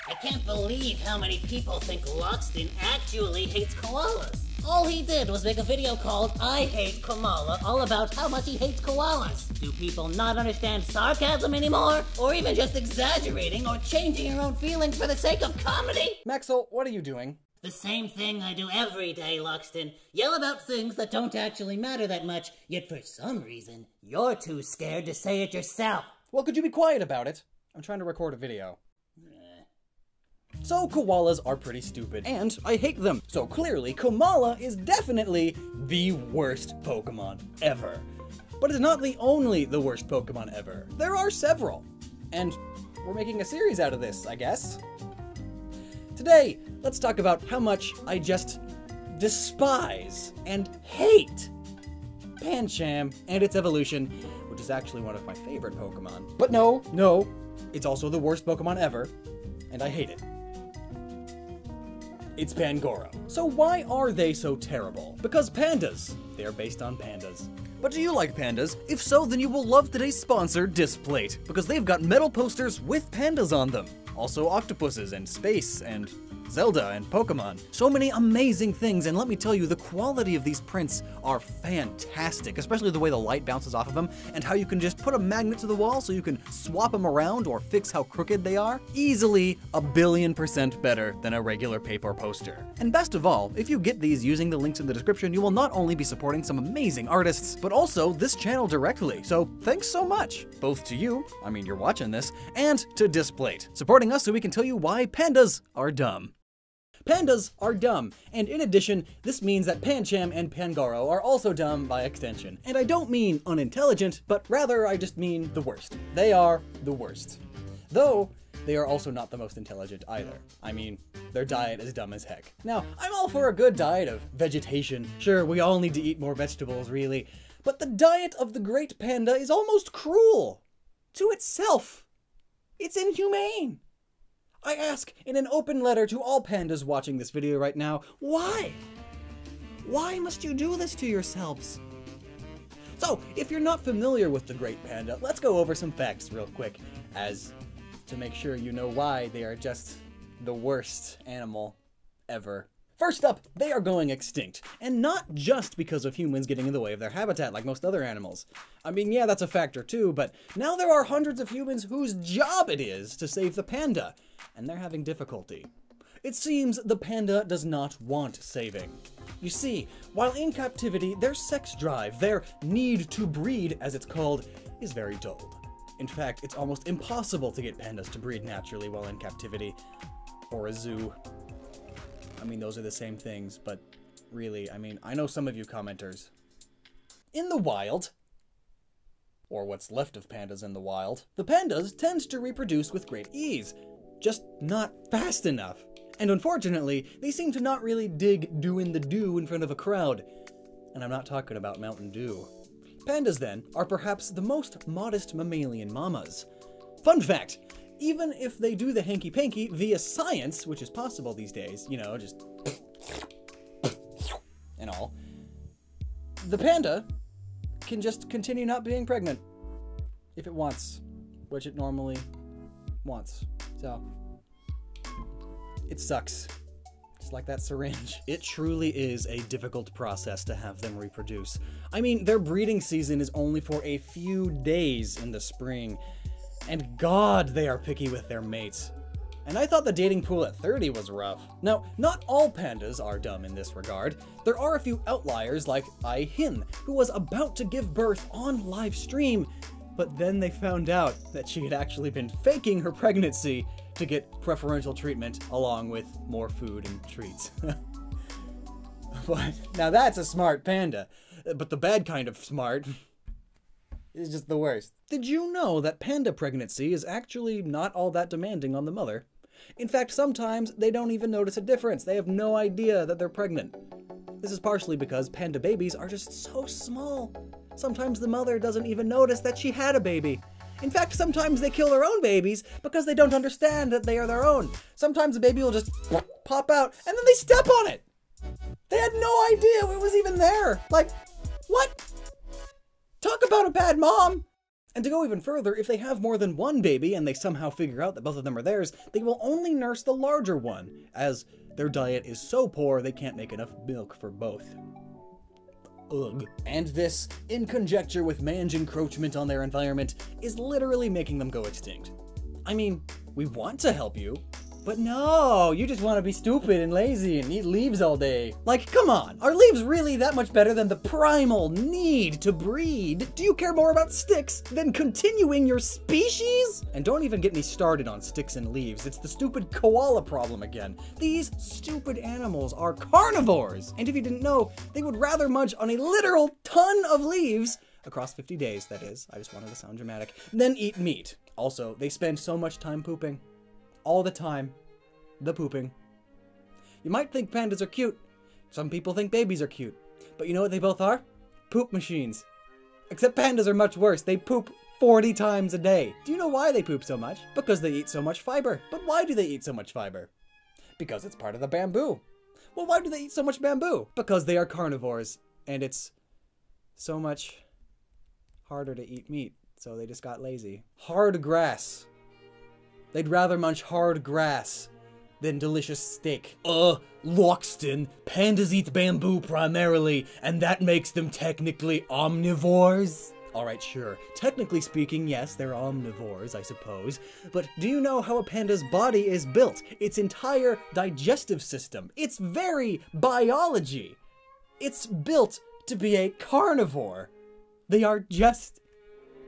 I can't believe how many people think Lockstin actually hates koalas. All he did was make a video called I Hate Kamala, all about how much he hates koalas. Do people not understand sarcasm anymore? Or even just exaggerating or changing your own feelings for the sake of comedy? Maxwell, what are you doing? The same thing I do every day, Lockstin. Yell about things that don't actually matter that much, yet for some reason, you're too scared to say it yourself. Well, could you be quiet about it? I'm trying to record a video. So koalas are pretty stupid, and I hate them. So clearly, Kamala is definitely the worst Pokemon ever. But it's not the worst Pokemon ever. There are several. And we're making a series out of this, I guess. Today, let's talk about how much I just despise and hate Pancham and its evolution, which is actually one of my favorite Pokemon. But no, it's also the worst Pokemon ever, and I hate it. It's Pangoro. So why are they so terrible? Because pandas. They are based on pandas. But do you like pandas? If so, then you will love today's sponsor, Displate, because they've got metal posters with pandas on them. Also octopuses and space and Zelda and Pokemon. So many amazing things, and let me tell you, the quality of these prints are fantastic, especially the way the light bounces off of them, and how you can just put a magnet to the wall so you can swap them around or fix how crooked they are. Easily 1,000,000,000% better than a regular paper poster. And best of all, if you get these using the links in the description, you will not only be supporting some amazing artists, but also this channel directly. So thanks so much, both to you, I mean you're watching this, and to Displate, supporting us so we can tell you why pandas are dumb. Pandas are dumb, and in addition, this means that Pancham and Pangoro are also dumb by extension. And I don't mean unintelligent, but rather I just mean the worst. They are the worst. Though, they are also not the most intelligent either. I mean, their diet is dumb as heck. Now, I'm all for a good diet of vegetation. Sure, we all need to eat more vegetables, really. But the diet of the great panda is almost cruel. To itself. It's inhumane. I ask in an open letter to all pandas watching this video right now, why? Why must you do this to yourselves? So, if you're not familiar with the great panda, let's go over some facts real quick, as to make sure you know why they are just the worst animal ever. First up, they are going extinct, and not just because of humans getting in the way of their habitat like most other animals. I mean, yeah, that's a factor too, but now there are hundreds of humans whose job it is to save the panda, and they're having difficulty. It seems the panda does not want saving. You see, while in captivity, their sex drive, their need to breed, as it's called, is very dulled. In fact, it's almost impossible to get pandas to breed naturally while in captivity, or a zoo. I mean, those are the same things, but really, I mean, I know some of you commenters. In the wild, or what's left of pandas in the wild, the pandas tend to reproduce with great ease, just not fast enough. And unfortunately, they seem to not really dig doing the do in front of a crowd. And I'm not talking about Mountain Dew. Pandas, then, are perhaps the most modest mammalian mamas. Fun fact! Even if they do the hanky-panky via science, which is possible these days, you know, just and all, the panda can just continue not being pregnant if it wants, which it normally wants. So, it sucks. Just like that syringe. It truly is a difficult process to have them reproduce. I mean, their breeding season is only for a few days in the spring, and God, they are picky with their mates. And I thought the dating pool at 30 was rough. Now, not all pandas are dumb in this regard. There are a few outliers like Ai Hin, who was about to give birth on live stream, but then they found out that she had actually been faking her pregnancy to get preferential treatment along with more food and treats. But now that's a smart panda, but the bad kind of smart is just the worst. Did you know that panda pregnancy is actually not all that demanding on the mother? In fact, sometimes they don't even notice a difference. They have no idea that they're pregnant. This is partially because panda babies are just so small. Sometimes the mother doesn't even notice that she had a baby. In fact, sometimes they kill their own babies because they don't understand that they are their own. Sometimes the baby will just pop out and then they step on it. They had no idea it was even there. Like, what? Talk about a bad mom. And to go even further, if they have more than one baby and they somehow figure out that both of them are theirs, they will only nurse the larger one, as their diet is so poor they can't make enough milk for both. Ugh. And this, in conjecture with man's encroachment on their environment, is literally making them go extinct. I mean, we want to help you, but no, you just want to be stupid and lazy and eat leaves all day. Like, come on, are leaves really that much better than the primal need to breed? Do you care more about sticks than continuing your species? And don't even get me started on sticks and leaves. It's the stupid koala problem again. These stupid animals are carnivores. And if you didn't know, they would rather munch on a literal ton of leaves, across 50 days, that is, I just wanted to sound dramatic, than eat meat. Also, they spend so much time pooping. All the time. The pooping. You might think pandas are cute. Some people think babies are cute. But you know what they both are? Poop machines. Except pandas are much worse. They poop 40 times a day. Do you know why they poop so much? Because they eat so much fiber. But why do they eat so much fiber? Because it's part of the bamboo. Well, why do they eat so much bamboo? Because they are carnivores. And it's so much harder to eat meat. So they just got lazy. Hard grass. They'd rather munch hard grass than delicious steak. Loxton, pandas eat bamboo primarily, and that makes them technically omnivores? Alright, sure. Technically speaking, yes, they're omnivores, I suppose. But do you know how a panda's body is built? Its entire digestive system. Its very biology. It's built to be a carnivore. They are just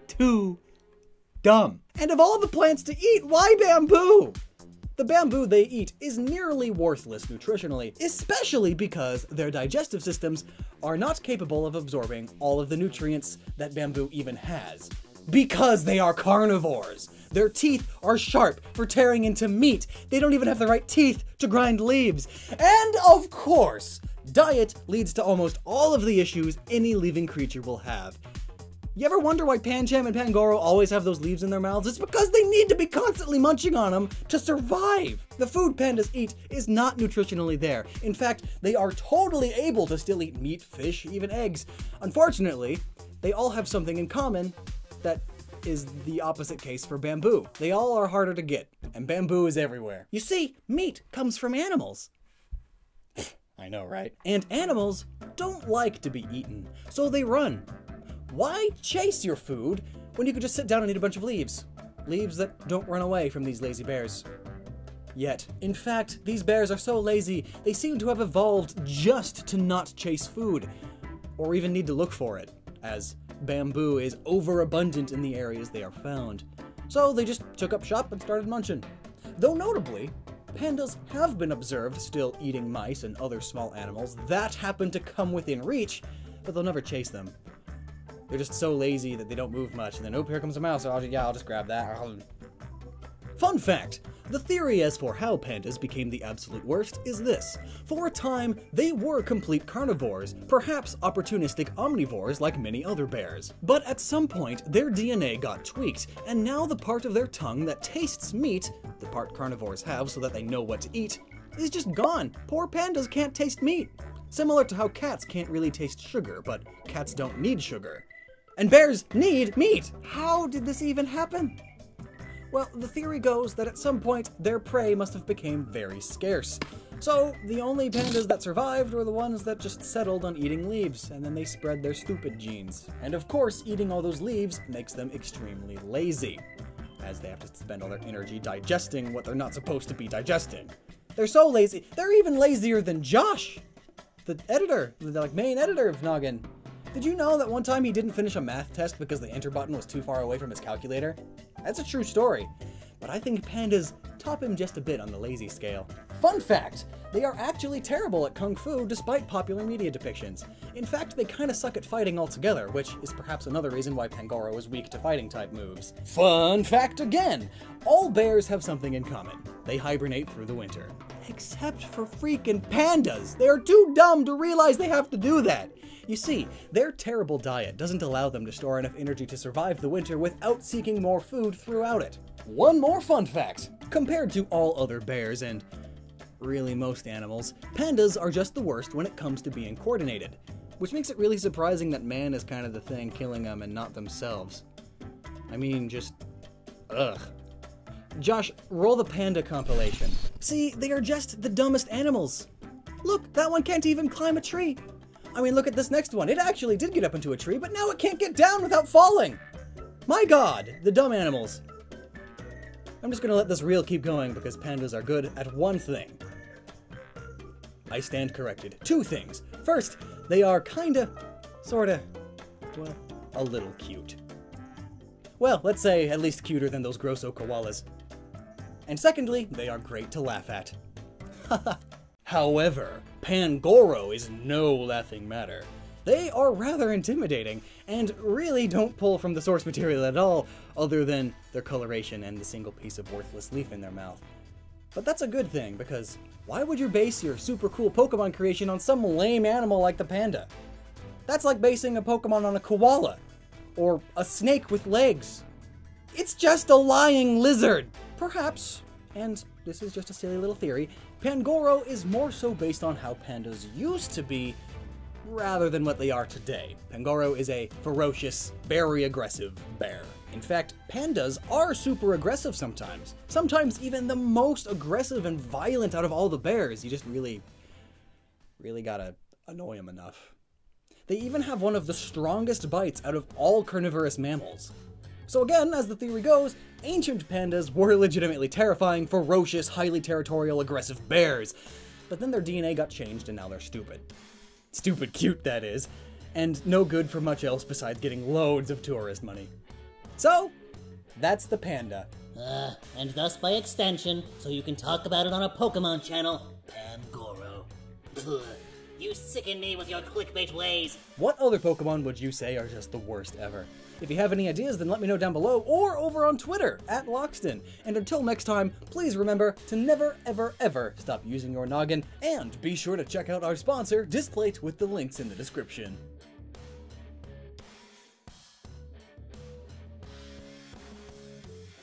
too dumb. And of all the plants to eat, why bamboo? The bamboo they eat is nearly worthless nutritionally, especially because their digestive systems are not capable of absorbing all of the nutrients that bamboo even has. Because they are carnivores. Their teeth are sharp for tearing into meat. They don't even have the right teeth to grind leaves. And of course, diet leads to almost all of the issues any living creature will have. You ever wonder why Pancham and Pangoro always have those leaves in their mouths? It's because they need to be constantly munching on them to survive. The food pandas eat is not nutritionally there. In fact, they are totally able to still eat meat, fish, even eggs. Unfortunately, they all have something in common that is the opposite case for bamboo. They all are harder to get, and bamboo is everywhere. You see, meat comes from animals. I know, right? And animals don't like to be eaten, so they run. Why chase your food when you could just sit down and eat a bunch of leaves? Leaves that don't run away from these lazy bears. Yet, in fact, these bears are so lazy, they seem to have evolved just to not chase food, or even need to look for it, as bamboo is overabundant in the areas they are found. So they just took up shop and started munching. Though notably, pandas have been observed still eating mice and other small animals that happen to come within reach, but they'll never chase them. They're just so lazy that they don't move much, and then, oh, here comes a mouse, I'll just grab that. Fun fact, the theory as for how pandas became the absolute worst is this. For a time, they were complete carnivores, perhaps opportunistic omnivores like many other bears. But at some point, their DNA got tweaked, and now the part of their tongue that tastes meat, the part carnivores have so that they know what to eat, is just gone. Poor pandas can't taste meat. Similar to how cats can't really taste sugar, but cats don't need sugar. And bears need meat! How did this even happen? Well, the theory goes that at some point, their prey must have become very scarce. So, the only pandas that survived were the ones that just settled on eating leaves, and then they spread their stupid genes. And of course, eating all those leaves makes them extremely lazy, as they have to spend all their energy digesting what they're not supposed to be digesting. They're so lazy, they're even lazier than Josh! The editor, the main editor of Noggin. Did you know that one time he didn't finish a math test because the enter button was too far away from his calculator? That's a true story, but I think pandas top him just a bit on the lazy scale. Fun fact, they are actually terrible at kung fu despite popular media depictions. In fact, they kinda suck at fighting altogether, which is perhaps another reason why Pangoro is weak to fighting type moves. Fun fact again, all bears have something in common. They hibernate through the winter. Except for freaking pandas! They are too dumb to realize they have to do that! You see, their terrible diet doesn't allow them to store enough energy to survive the winter without seeking more food throughout it. One more fun fact. Compared to all other bears and really most animals, pandas are just the worst when it comes to being coordinated, which makes it really surprising that man is kind of the thing killing them and not themselves. I mean, just... ugh. Josh, roll the panda compilation. See, they are just the dumbest animals. Look, that one can't even climb a tree. I mean, look at this next one. It actually did get up into a tree, but now it can't get down without falling. My God, the dumb animals. I'm just gonna let this reel keep going because pandas are good at one thing. I stand corrected. Two things. First, they are kinda, sorta, well, a little cute. Well, let's say at least cuter than those grosso koalas. And secondly, they are great to laugh at. However, Pangoro is no laughing matter. They are rather intimidating, and really don't pull from the source material at all, other than their coloration and the single piece of worthless leaf in their mouth. But that's a good thing, because why would you base your super cool Pokemon creation on some lame animal like the panda? That's like basing a Pokemon on a koala, or a snake with legs. It's just a lying lizard! Perhaps, and this is just a silly little theory, Pangoro is more so based on how pandas used to be, rather than what they are today. Pangoro is a ferocious, very aggressive bear. In fact, pandas are super aggressive sometimes. Sometimes even the most aggressive and violent out of all the bears. You just really gotta annoy them enough. They even have one of the strongest bites out of all carnivorous mammals. So again, as the theory goes, ancient pandas were legitimately terrifying, ferocious, highly territorial, aggressive bears. But then their DNA got changed and now they're stupid. Stupid cute, that is. And no good for much else besides getting loads of tourist money. So, that's the panda. And thus by extension, so you can talk about it on a Pokemon channel, Pangoro. Ugh, you sicken me with your clickbait ways. What other Pokemon would you say are just the worst ever? If you have any ideas, then let me know down below or over on Twitter, @Lockston. And until next time, please remember to never, ever, ever stop using your noggin, and be sure to check out our sponsor, Displate, with the links in the description.